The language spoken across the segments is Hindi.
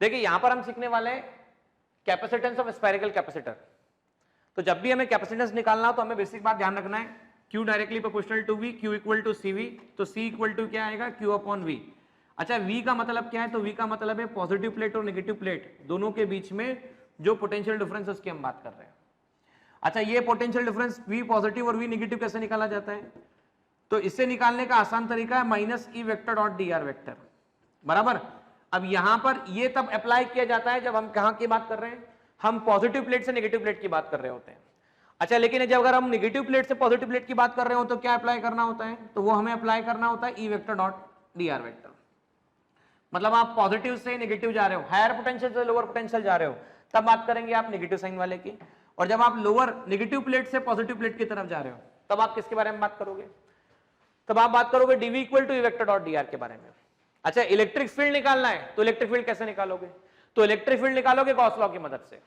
देखिए यहां पर हम सीखने वाले हैं कैपेसिटेंस ऑफ स्फेरिकल कैपेसिटर। तो जब भी हमें कैपेसिटेंस निकालना हो तो हमें बेसिक बात ध्यान रखना है, Q directly proportional to V, Q equal to CV, तो C इक्वल टू क्या आएगा, Q अपॉन V। अच्छा V का मतलब क्या है, तो V का मतलब है पॉजिटिव प्लेट और नेगेटिव प्लेट दोनों के बीच में जो पोटेंशियल डिफरेंस है उसकी हम बात कर रहे हैं। अच्छा ये पोटेंशियल डिफरेंस V पॉजिटिव और V नेगेटिव कैसे निकाला जाता है, तो इससे निकालने का आसान तरीका है minus E vector dot dr vector, बराबर। अब यहां पर ये तब अप्लाई किया जाता है जब हम कहां की बात कर रहे हैं, हम पॉजिटिव प्लेट से नेगेटिव प्लेट की बात कर रहे होते हैं। अच्छा लेकिन जब अगर हम नेगेटिव प्लेट से पॉजिटिव प्लेट की बात कर रहे हो तो क्या अप्लाई करना होता है, तो वो हमें अप्लाई करना होता है E vector dot dr vector. मतलब आप पॉजिटिव से नेगेटिव जा रहे हो, हायर पोटेंशियल से लोअर पोटेंशियल जा रहे हो, तब बात करेंगे आप नेगेटिव साइन वाले की। और जब आप लोअर नेगेटिव प्लेट से पॉजिटिव प्लेट की तरफ जा रहे हो तब आप किसके बारे में बात करोगे, तब आप बात करोगे dv equal to E vector dot dr के बारे में। अच्छा इलेक्ट्रिक फील्ड निकालना है, तो इलेक्ट्रिक फील्ड कैसे निकालोगे, तो इलेक्ट्रिक फील्ड निकालोगे गॉस लॉ की मदद से।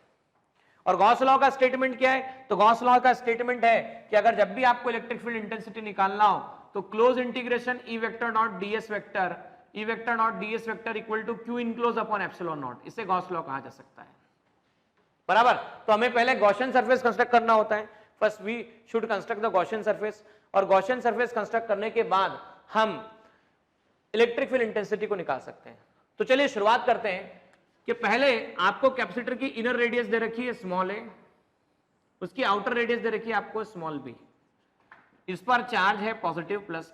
और गॉस लॉ का स्टेटमेंट क्या है, तो गॉस लॉ का स्टेटमेंट है कि अगर जब भी आपको इलेक्ट्रिक फील्ड इंटेंसिटी निकालना हो तो close integration E vector dot ds vector, E vector dot ds vector equal to q enclose upon epsilon naught, इसे गॉस लॉ कहा जा सकता है, बराबर। तो हमें पहले गॉसियन सरफेस कंस्ट्रक्ट करना होता है, first we should construct the Gaussian surface, और गॉसियन सरफेस कंस्ट्रक्ट करने के बाद हम इलेक्ट्रिक फील्ड इंटेंसिटी को निकाल सकते हैं। तो चलिए शुरुआत करते हैं कि पहले आपको कैपेसिटर की इनर रेडियस दे रखी है स्मॉल a, उसकी आउटर रेडियस दे रखी है आपको स्मॉल b, इस पर चार्ज है पॉजिटिव प्लस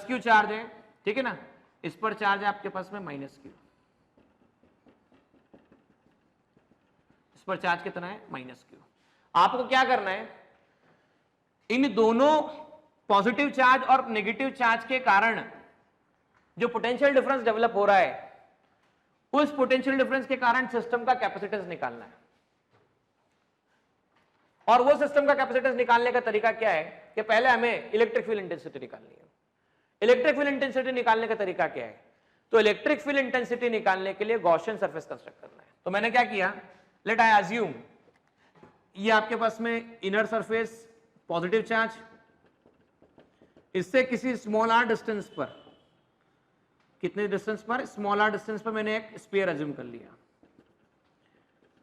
q चार्ज है, ठीक है ना, इस पर चार्ज है आपके पास में माइनस q, इस पर चार्ज कितना है माइनस q। आपको क्या करना है, इन दोनों पॉजिटिव चार्ज और नेगेटिव चार्ज के कारण जो पोटेंशियल डिफरेंस डेवलप हो रहा है उस पोटेंशियल डिफरेंस के कारण सिस्टम का कैपेसिटेंस निकालना है। और वो सिस्टम का कैपेसिटेंस निकालने का तरीका क्या है कि पहले हमें इलेक्ट्रिक फील्ड इंटेंसिटी निकालनी है। इलेक्ट्रिक फील्ड इंटेंसिटी निकालने का तरीका क्या है, तो इलेक्ट्रिक फील्ड इंटेंसिटी निकालने के लिए गॉसियन सरफेस कंस्ट्रक्ट करना है। तो मैंने क्या किया, लेट आई अज्यूम ये आपके पास में इनर सरफेस पॉजिटिव चार्ज, इससे किसी स्मॉल r डिस्टेंस पर, कितने डिस्टेंस पर, स्मॉल r डिस्टेंस पर मैंने एक स्फीयर अज्यूम कर लिया।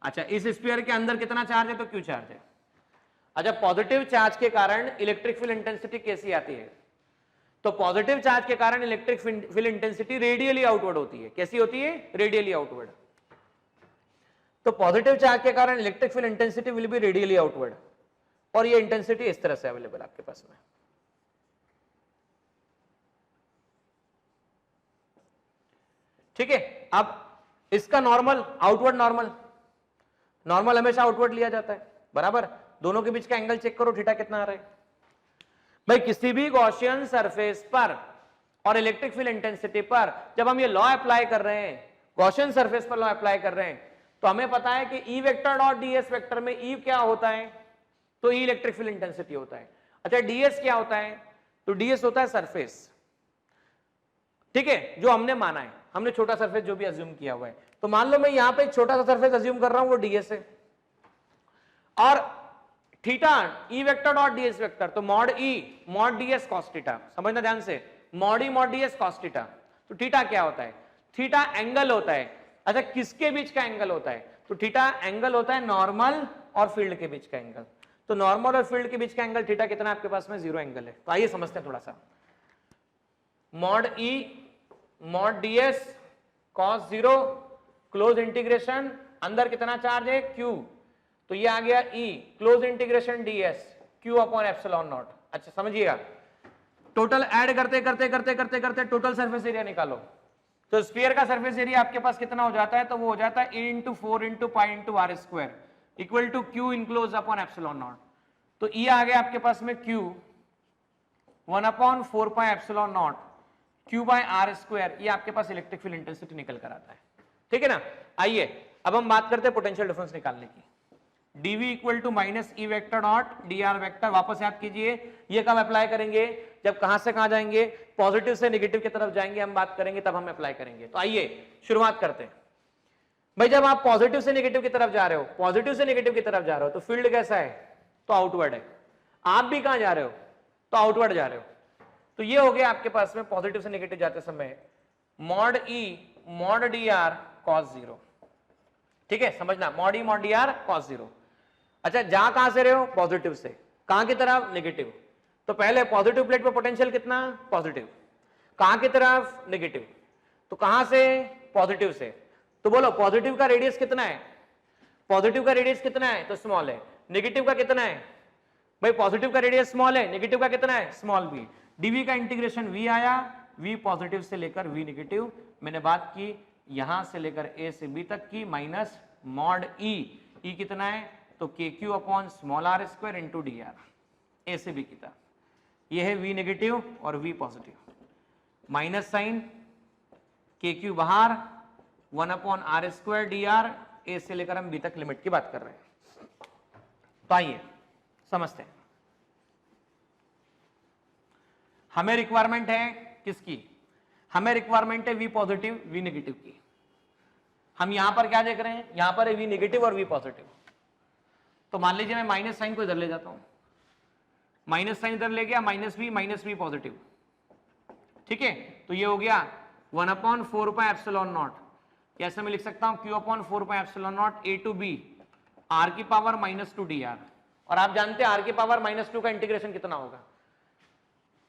अच्छा इस स्फीयर के अंदर कितना चार्ज है, तो q चार्ज है। अच्छा पॉजिटिव चार्ज के कारण इलेक्ट्रिक फील्ड इंटेंसिटी कैसी आती है, तो पॉजिटिव चार्ज के कारण electric field intensity radially outward होती है। कैसी होती है, रेडियली आउटवर्ड। तो पॉजिटिव चार्ज के कारण electric field intensity will be radially outward, और ये इंटेंसिटी इस तरह से अवेलेबल आपके पास में। ठीक है, अब इसका नॉर्मल आउटवर्ड, नॉर्मल हमेशा आउटवर्ड लिया जाता है, बराबर। दोनों के बीच का एंगल चेक करो, थीटा कितना आ रहा है भाई। किसी भी गॉसियन सरफेस पर और इलेक्ट्रिक फील्ड इंटेंसिटी पर जब हम ये लॉ अप्लाई कर रहे हैं, गॉसियन सरफेस पर लॉ अप्लाई कर रहे हैं, तो हमें पता है कि E vector dot ds vector में E क्या होता है, तो E इलेक्ट्रिक फील्ड इंटेंसिटी होता है। अच्छा ds क्या होता है, तो ds होता है सरफेस, ठीक है, जो हमने माना है, हमने छोटा सरफेस जो भी अज्यूम किया हुआ है। तो मान लो मैं यहां पे एक छोटा सा सरफेस अज्यूम कर रहा हूं, वो ds है, और theta E vector dot ds vector, तो mod E mod ds cos theta, समझना ध्यान से, mod E mod ds cos theta. तो थीटा क्या होता है, थीटा एंगल होता है। अच्छा किसके बीच का एंगल होता है, तो थीटा एंगल होता है नॉर्मल और फील्ड के बीच का एंगल। तो नॉर्मल और फील्ड के बीच का एंगल थीटा कितना आपके पास में, 0 एंगल है। तो आइए समझते हैं थोड़ा सा, mod E mod ds cos 0 close integration, अंदर कितना चार्ज है q, तो ये आ गया E close integration ds q upon epsilon not. अच्छा समझिएगा, टोटल ऐड करते करते करते करते करते टोटल सरफेस एरिया निकालो, तो स्फीयर का सरफेस एरिया आपके पास कितना हो जाता है, तो वो हो जाता है a into 4 into pi into r square equal to q enclose upon epsilon naught. तो E आ गया आपके पास में q 1 upon 4 pi epsilon naught q by r square, ये आपके पास इलेक्ट्रिक फील्ड इंटेंसिटी निकल कर आता है, ठीक है ना। आइए अब हम बात करते हैं पोटेंशियल डिफरेंस निकालने की। dv equal to minus E vector dot dr vector, वापस याद कीजिए ये कब अप्लाई करेंगे, जब कहां से कहां जाएंगे, पॉजिटिव से नेगेटिव की तरफ जाएंगे, हम बात करेंगे तब हम अप्लाई करेंगे। तो आइए शुरुआत करते हैं भाई। जब आप पॉजिटिव से नेगेटिव की तरफ जा रहे हो, पॉजिटिव से नेगेटिव की तरफ जा रहे हो, तो फील्ड कैसा है, तो आउटवर्ड है। आप भी कहां जा रहे हो, तो आउटवर्ड जा रहे हो। तो ये हो गया आपके पास में पॉजिटिव से नेगेटिव जाते समय mod E mod D R cos 0। ठीक है, समझना, मॉड ई मॉड डी आर कॉस 0। अच्छा, जा कहां से रहे हो? पॉजिटिव से। कहां की तरफ? नेगेटिव। तो पहले पॉजिटिव प्लेट पे पोटेंशियल कितना? पॉजिटिव। कहां की तरफ? नेगेटिव। तो कहां से? पॉजिटिव से। तो बोलो पॉजिटिव का रेडियस कितना है? पॉजिटिव का रेडियस कितना है? तो स्मॉल है। नेगेटिव का कितना है? भाई पॉजिटिव का रेडियस स्मॉल है, नेगेटिव का कितना है? Small v। डीवी का इंटीग्रेशन v आया, v पॉजिटिव से लेकर v नेगेटिव। मैंने बात की यहां से लेकर a से b तक की, माइनस मॉड e कितना है? तो kq upon small r square into D R, A से बी की तरफ। यह है v नेगेटिव और v positive, minus sign kq बाहर, 1 upon R square D R, A से लेकर हम b तक लिमिट की बात कर रहे हैं। तो आइए समझते हैं। हमें रिक्वायरमेंट है किसकी? हमें रिक्वायरमेंट है v पॉजिटिव v नेगेटिव की। हम यहां पर क्या देख रहे हैं? यहां पर है v नेगेटिव और v पॉजिटिव। तो मान लीजिए मैं माइनस साइन को इधर ले जाता हूं, माइनस साइन इधर ले गया, माइनस v पॉजिटिव। ठीक है, तो ये हो गया 1 अपॉन 4 पाई एप्सिलॉन नॉट। कैसे मैं लिख सकता हूं? q upon 4 pi epsilon naught a to b r की पावर -2 dr। और आप जानते हैं r की पावर -2 का इंटीग्रेशन कितना होगा?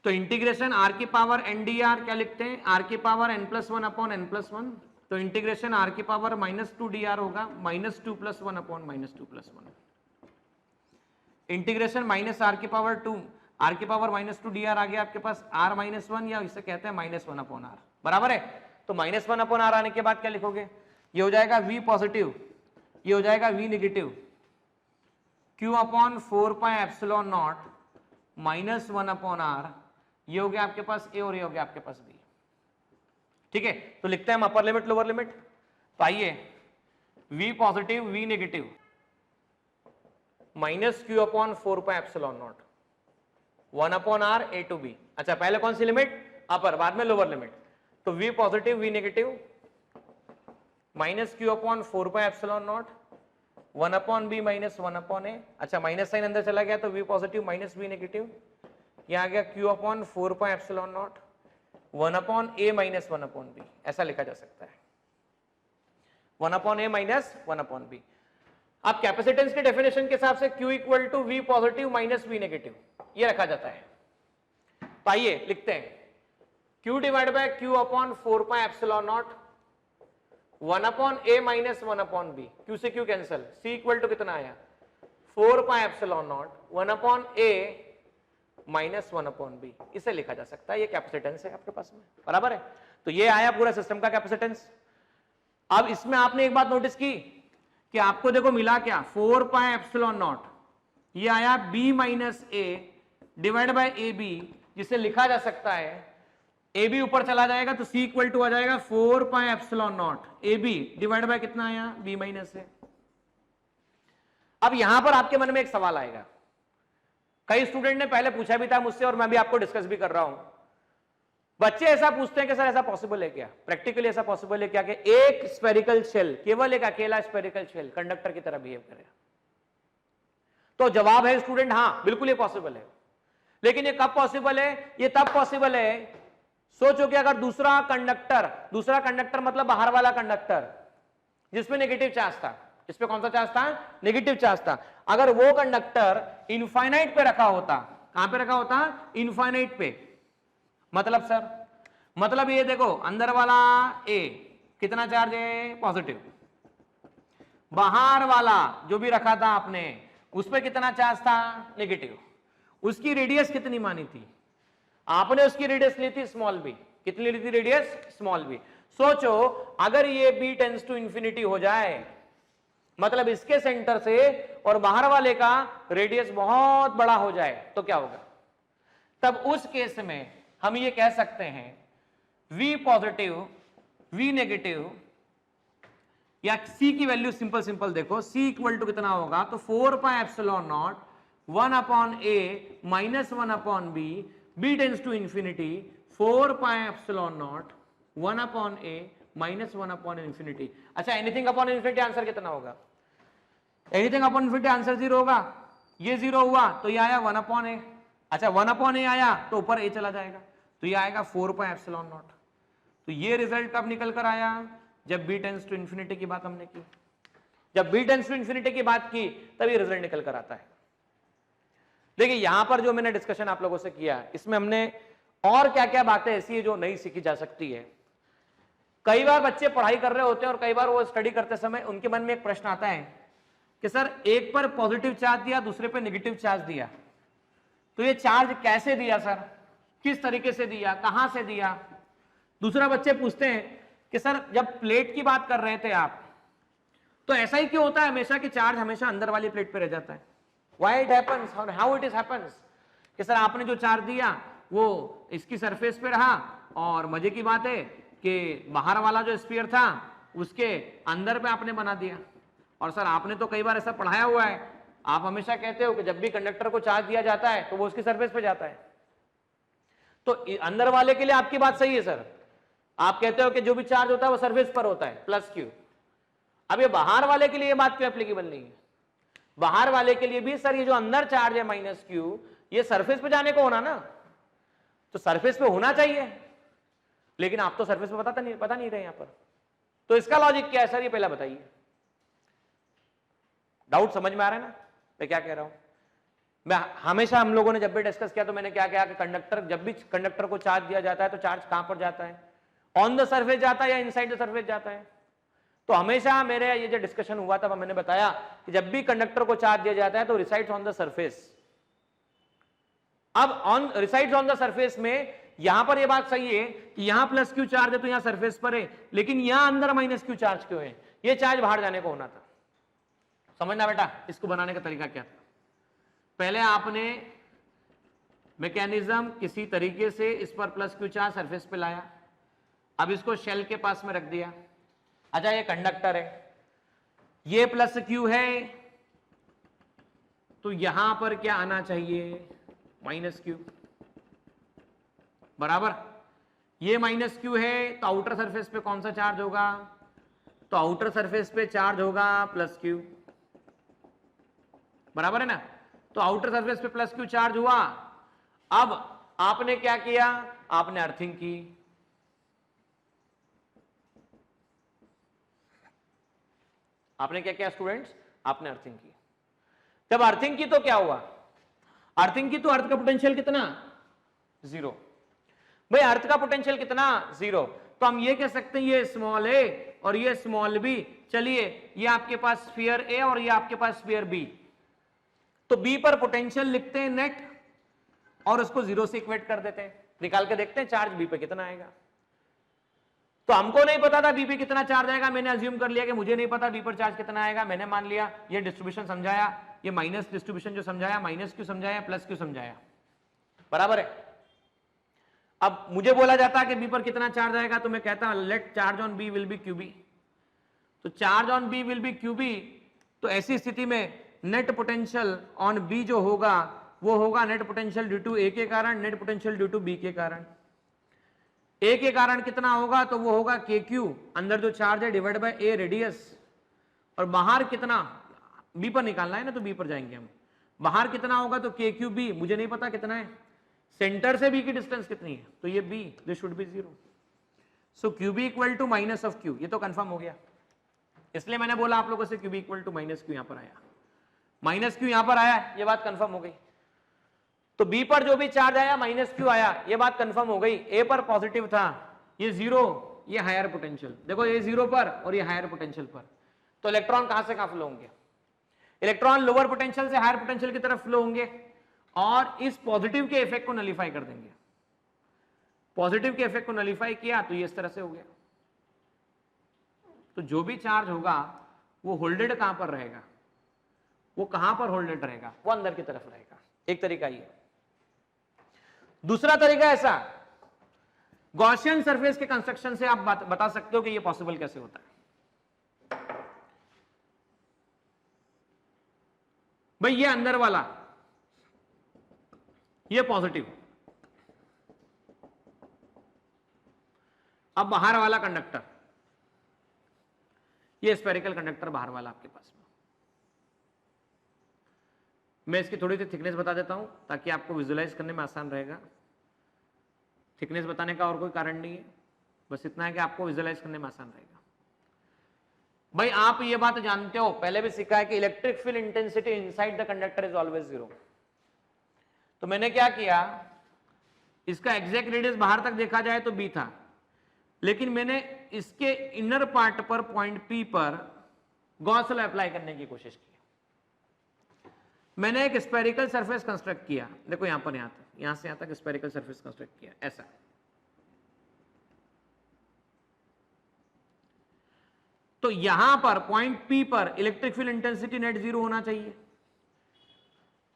तो इंटीग्रेशन r की पावर n dr क्या लिखते हैं? r की पावर n+1 अपॉन n+1। तो इंटीग्रेशन r की पावर -2 dr होगा, -2 + 1 अपॉन -2 + 1। इंटीग्रेशन माइनस r की पावर 2, r की पावर -2 dr आ गया आपके पास, r -1 या इसे कहते हैं -1 अपॉन r, बराबर है। तो -1 अपॉन r आने के बाद क्या लिखोगे? ये हो जाएगा v पॉजिटिव, ये हो जाएगा v negative, q upon 4 pi epsilon naught -1 upon r। ये हो गया आपके पास a और ये हो गया आपके पास b। ठीक है, तो लिखते हैं हम अपर लिमिट लोअर लिमिट। तो आइए, v positive v negative minus q upon 4 pi epsilon naught 1 upon r a to b। अच्छा, पहले कौन सी लिमिट? अपर, बाद में लोअर लिमिट। तो v positive v negative minus q upon 4 pi epsilon naught 1 upon b minus 1 upon a। अच्छा, माइनस साइन अंदर चला गया तो v positive minus v negative, यहां आ गया q upon 4 pi epsilon naught 1 upon a minus 1 upon b। ऐसा लिखा जा सकता है, 1 upon a minus 1 upon b। अब कैपेसिटेंस के डेफिनेशन के हिसाब से q equal to v positive minus v negative, ये रखा जाता है। तो आइए लिखते हैं, q divide by q upon 4 pi epsilon naught 1 upon a minus 1 upon b। q से q cancel, c equal to कितना आया? 4 pi epsilon naught 1 upon a minus 1 upon b। इसे लिखा जा सकता है, ये कैपेसिटेंस है आपके पास में, बराबर है। तो ये आया पूरा सिस्टम का कैपेसिटेंस। अब इसमें आपने एक बात नोटिस की कि आपको देखो मिला क्या? 4 पाई एप्सिलॉन नॉट, ये आया b minus a divide by A B, जिसे लिखा जा सकता है ए बी ऊपर चला जाएगा तो c इक्वल टू आ जाएगा 4 pi epsilon naught A B divide by कितना आया? b minus a। अब यहां पर आपके मन में एक सवाल आएगा, कई स्टूडेंट ने पहले पूछा भी था मुझसे और मैं भी आपको डिस्कस भी कर रहा हूं। बच्चे ऐसा पूछते हैं कि सर ऐसा पॉसिबल है क्या, प्रैक्टिकली ऐसा पॉसिबल है क्या कि एक स्फेरिकल शेल, केवल एक अकेला स्फेरिकल शेल कंडक्टर की तरह बिहेव करे? तो जवाब है स्टूडेंट, हां बिल्कुल ये पॉसिबल है। लेकिन ये कब पॉसिबल है? ये तब पॉसिबल है, सोचो कि अगर दूसरा कंडक्टर मतलब बाहर वाला कंडक्टर जिसमें नेगेटिव चार्ज था, इसमें कौन सा चार्ज था? नेगेटिव चार्ज था। अगर वो कंडक्टर इनफाइनाइट पे रखा होता, कहां पे रखा होता? इनफाइनाइट पे। मतलब सर, मतलब ये देखो, अंदर वाला A कितना चार्ज है? पॉजिटिव। बाहर वाला जो भी रखा था आपने उस पे कितना चार्ज था? नेगेटिव। उसकी रेडियस कितनी मानी थी आपने? उसकी रेडियस ली थी स्मॉल b। कितनी ली थी रेडियस? Small b। सोचो अगर ये b टेंड्स टू इंफिनिटी हो जाए, मतलब इसके सेंटर से और बाहर वाले का रेडियस बहुत बड़ा हो जाए, तो क्या होगा? तब उस केस में हम ये कह सकते हैं v पॉजिटिव v नेगेटिव, या c की वैल्यू सिंपल देखो, c इक्वल टू कितना होगा? तो 4 pi epsilon naught 1 upon a minus 1 upon b, b tends to infinity 4 pi epsilon naught 1 upon a minus 1 upon infinity. अच्छा, एनीथिंग अपॉन इंफिनिटी आंसर कितना होगा? एनीथिंग अपॉन इंफिनिटी आंसर 0 होगा। ये 0 हुआ तो ये आया 1 अपॉन a। अच्छा, 1 अपॉन a आया तो ऊपर a चला जाएगा, तो ये आएगा 4 पाई एप्सिलॉन नॉट तो ये रिजल्ट कब निकल कर आया, जब b टेंस टू इंफिनिटी की बात हमने की। जब b टेंस टू इंफिनिटी की बात की तब ये रिजल्ट निकल कर आता है। देखिए यहां पर जो मैंने डिस्कशन आप लोगों से किया, इसमें हमने और क्या क्या बातें ऐसी है जो नहीं सीखी जा सकती है। कई बार बच्चे पढ़ाई कर रहे होते हैं और कई बार वो स्टडी करते समय उनके मन में एक प्रश्न आता है कि सर एक पर पॉजिटिव चार्ज दिया, दूसरे पर नेगेटिव चार्ज दिया, तो ये चार्ज कैसे दिया सर, किस तरीके से दिया, कहां से दिया। दूसरा बच्चे पूछते हैं कि सर जब प्लेट की बात कर रहे थे आप, तो ऐसा ही क्यों होता है हमेशा कि चार्ज हमेशा अंदर वाली प्लेट पे रह जाता है, व्हाई इट हैपेंस और हाउ इट इज हैपेंस। कि सर आपने जो चार्ज दिया वो इसकी सरफेस पे रहा, और मजे की बात है कि बाहर वाला जो स्फीयर था उसके अंदर पे आपने बना दिया। और सर आपने तो कई बार ऐसा पढ़ाया हुआ है, आप हमेशा कहते हो कि जब भी कंडक्टर को चार्ज दिया जाता है तो वो उसकी सरफेस पे जाता है। तो अंदर वाले के लिए आपकी बात सही है सर, आप कहते हो कि जो भी चार्ज होता है वो सरफेस पर होता है प्लस क्यू। अब ये बाहर वाले के लिए ये बात क्यों एप्लीकेबल नहीं है? बाहर वाले के लिए भी सर ये जो अंदर चार्ज है माइनस क्यू, ये सरफेस पे जाने को होना ना, तो सरफेस पे होना चाहिए, लेकिन आप तो सरफेस पे पता नहीं रहे यहां पर। तो इसका लॉजिक क्या है सर, ये पहला बताइए। डाउट समझ में आ रहा है ना मैं क्या कह रहा हूं? मैं हमेशा, हम लोगों ने जब भी डिस्कस किया तो मैंने क्या किया कि कंडक्टर, जब भी कंडक्टर को चार्ज दिया जाता है तो चार्ज कहां पर जाता है, ऑन द सरफेस जाता है या इनसाइड द सरफेस जाता है। तो हमेशा मेरे ये जो डिस्कशन हुआ था मैंने बताया कि जब भी कंडक्टर को चार्ज दिया जाता है तो रिसाइड्स ऑन द सरफेस। अब on resides on the surface में यहां पर ये बात सही है कि यहां प्लस क्यू चार्ज है तो यहां सरफेस पर है, लेकिन यहां अंदर माइनस क्यू चार्ज क्यों है? ये चार्ज बाहर जाने को होना था। समझना बेटा, इसको बनाने का तरीका क्या था? पहले आपने मैकेनिज्म किसी तरीके से इस पर प्लस क्यू चार्ज सरफेस पे लाया, अब इसको शेल के पास में रख दिया। अच्छा ये कंडक्टर है, ये प्लस क्यू है, तो यहां पर क्या आना चाहिए, माइनस क्यू, बराबर। ये माइनस क्यू है तो आउटर सरफेस पे कौन सा चार्ज होगा, तो आउटर सरफेस पे चार्ज होगा प्लस क्यू, बराबर है ना। तो आउटर सरफेस पे प्लस क्यू चार्ज हुआ। अब आपने क्या किया, आपने अर्थिंग की। आपने क्या किया स्टूडेंट्स, आपने अर्थिंग की। जब अर्थिंग की तो क्या हुआ, अर्थिंग की तो अर्थ का पोटेंशियल कितना, जीरो। भाई अर्थ का पोटेंशियल कितना, जीरो। तो हम ये कह सकते हैं ये स्मॉल ए और ये स्मॉल बी, चलिए ये आपके पास स्फीयर ए और ये आपके पास स्फीयर बी, तो बी पर पोटेंशियल लिखते हैं नेट और उसको जीरो से इक्वेट कर देते हैं, निकाल के देखते हैं चार्ज बी पे कितना आएगा। तो हमको नहीं पता था बी पे कितना चार्ज आएगा, मैंने अज्यूम कर लिया कि मुझे नहीं पता बी पर चार्ज कितना आएगा, मैंने मान लिया ये डिस्ट्रीब्यूशन समझाया, ये माइनस डिस्ट्रीब्यूशन जो समझाया, माइनस क्यू समझाया, प्लस क्यू समझाया, बराबर है। अब मुझे बोला जाता कि बी पर कितना चार्ज आएगा, तो मैं कहता let charge on B will be Q B. तो charge on B will be Q B, तो ऐसी स्थिति में नेट पोटेंशियल ऑन बी जो होगा वो होगा net potential due to A के कारण, net potential due to B के कारण। ए के कारण कितना होगा, तो वो होगा के क्यू, अंदर जो चार्ज है डिवाइड बाय ए रेडियस, और बाहर कितना, बी पर निकालना है ना तो बी पर जाएंगे हम, बाहर कितना होगा तो के क्यू बी, मुझे नहीं पता कितना है, सेंटर से बी की डिस्टेंस कितनी है, तो ये B, this should be zero. So Q B equal to minus of Q, ये तो कंफर्म हो गया, इसलिए मैंने बोला आप लोगों से Q B equal to minus Q, यहां पर आया, माइनस क्यू यहां पर आया, ये बात कंफर्म हो गई। तो बी पर जो भी चार्ज आया माइनस क्यू आया, ये बात कंफर्म हो गई। ए पर पॉजिटिव था, ये जीरो, ये हायर पोटेंशियल, देखो ये जीरो पर और ये हायर पोटेंशियल पर, तो इलेक्ट्रॉन कहां से कहां फ्लो होंगे, इलेक्ट्रॉन लोअर पोटेंशियल से हायर पोटेंशियल की तरफ फ्लो होंगे और इस पॉजिटिव के इफेक्ट को नलीफाई कर देंगे। पॉजिटिव के इफेक्ट को नलीफाई किया तो ये इस तरह से हो गया। तो जो भी चार्ज होगा वो होल्डेड कहां पर रहेगा, वो कहां पर होल्डेड रहेगा, वो अंदर की तरफ रहेगा। एक तरीका ये। दूसरा तरीका ऐसा, गॉसियन सरफेस के कंस्ट्रक्शन से आप बता सकते हो कि ये पॉसिबल कैसे होता है। भाई ये अंदर वाला, ये पॉजिटिव, अब बाहर वाला कंडक्टर, ये स्फेरिकल कंडक्टर बाहर वाला आपके पास में। मैं इसकी थोड़ी सी थिकनेस बता देता हूं ताकि आपको विजुलाइज करने में आसान रहेगा। थिकनेस बताने का और कोई कारण नहीं है, बस इतना है कि आपको विजुअलाइज करने में आसान रहेगा। भाई आप ये बात जानते हो, पहले भी सीखा है कि electric field intensity inside the conductor is always 0। तो मैंने क्या किया, इसका एग्जैक्ट रेडियस बाहर तक देखा जाए तो b था, लेकिन मैंने इसके इनर पार्ट पर पॉइंट P पर गॉस लॉ अप्लाई करने की कोशिश की। मैंने एक स्फेरिकल सरफेस कंस्ट्रक्ट किया, देखो यहां पर, यहां से यहां तक स्फेरिकल सरफेस कंस्ट्रक्ट किया ऐसा। तो यहां पर पॉइंट P पर इलेक्ट्रिक फील्ड इंटेंसिटी नेट 0 होना चाहिए।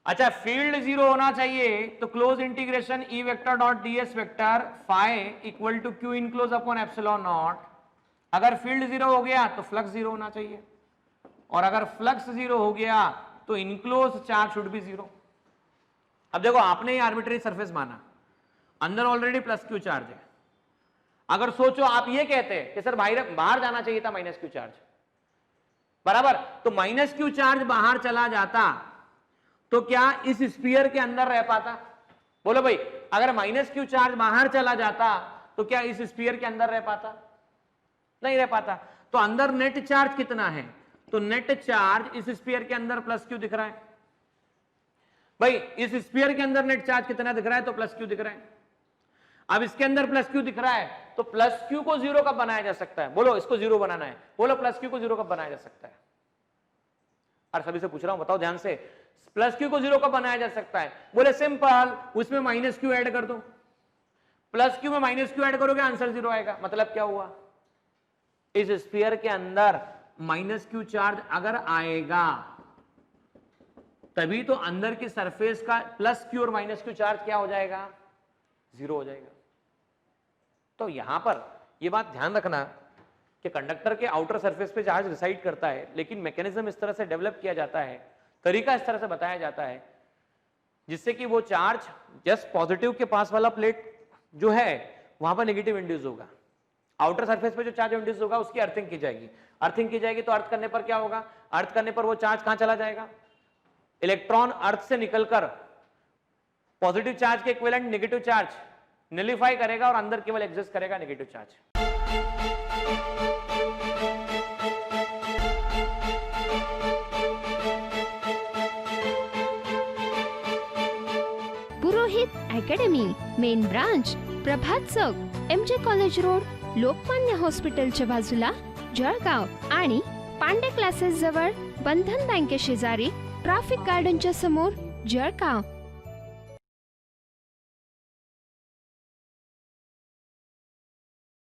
अच्छा, फील्ड 0 होना चाहिए तो close integration E vector dot ds vector phi equal to q enclose upon epsilon naught. अगर फील्ड 0 हो गया तो फ्लक्स 0 होना चाहिए, और अगर फ्लक्स 0 हो गया तो इनक्लोज चार्ज शुड बी 0। अब देखो, आपने ये आर्बिट्रेरी सरफेस माना, अंदर ऑलरेडी प्लस q चार्ज है। अगर सोचो आप ये कहते कि सर बाहर जाना चाहिए था माइनस q चार्ज, बराबर, तो माइनस q चार्ज बाहर चला जाता तो क्या इस स्फीयर के अंदर रह पाता? बोलो भाई, अगर माइनस q चार्ज बाहर चला जाता तो क्या इस स्फीयर के अंदर रह पाता? नहीं रह पाता। तो अंदर नेट चार्ज कितना है? तो नेट चार्ज इस स्फीयर के अंदर प्लस q दिख रहा है। भाई इस स्फीयर के अंदर नेट चार्ज कितना दिख रहा है? तो प्लस q दिख रहा है। अब इसके अंदर प्लस q दिख रहा है, तो प्लस q को 0 कब बनाया जा सकता है? बोलो, इसको 0 बनाना है, बोलो प्लस q को 0 कब बनाया जा सकता है? और सभी से पूछ रहा हूं, बताओ ध्यान से, प्लस q को 0 कब बनाया जा सकता है? बोले सिंपल, उसमें माइनस q ऐड कर दो। प्लस q में माइनस q ऐड करोगे, आंसर 0 आएगा। मतलब क्या हुआ? इस स्फीयर के अंदर माइनस q चार्ज अगर आएगा तभी तो अंदर की सरफेस का प्लस q और माइनस q चार्ज क्या हो जाएगा? 0 हो जाएगा। तो यहां पर यह बात ध्यान रखना कि कंडक्टर के आउटर सरफेस पे चार्ज रिसाइड करता है, लेकिन मैकेनिज्म इस तरह से डेवलप किया जाता है, तरीका इस तरह से बताया जाता है जिससे कि वो चार्ज जस्ट पॉजिटिव के पास वाला प्लेट जो है वहां पर नेगेटिव इंड्यूस होगा, आउटर सरफेस पे जो चार्ज इंड्यूस होगा उसकी अर्थिंग की जाएगी। अर्थिंग की जाएगी तो अर्थ करने पर क्या होगा? अर्थ करने पर वो चार्ज कहां चला जाएगा? इलेक्ट्रॉन अर्थ से निकलकर पॉजिटिव चार्ज के इक्विवेलेंट नेगेटिव चार्ज नलिफाई करेगा और अंदर केवल एग्जिस्ट करेगा नेगेटिव चार्ज। पुरोहित अकॅडमी, मेन ब्रांच प्रभात चौक, MJ कॉलेज रोड, लोकमान्य हॉस्पिटलच्या बाजूला, जळगाव आणि पांडे क्लासेस जवळ, बंधन बँके शेजारी, ट्रॅफिक गार्डनच्या समोर, जळगाव।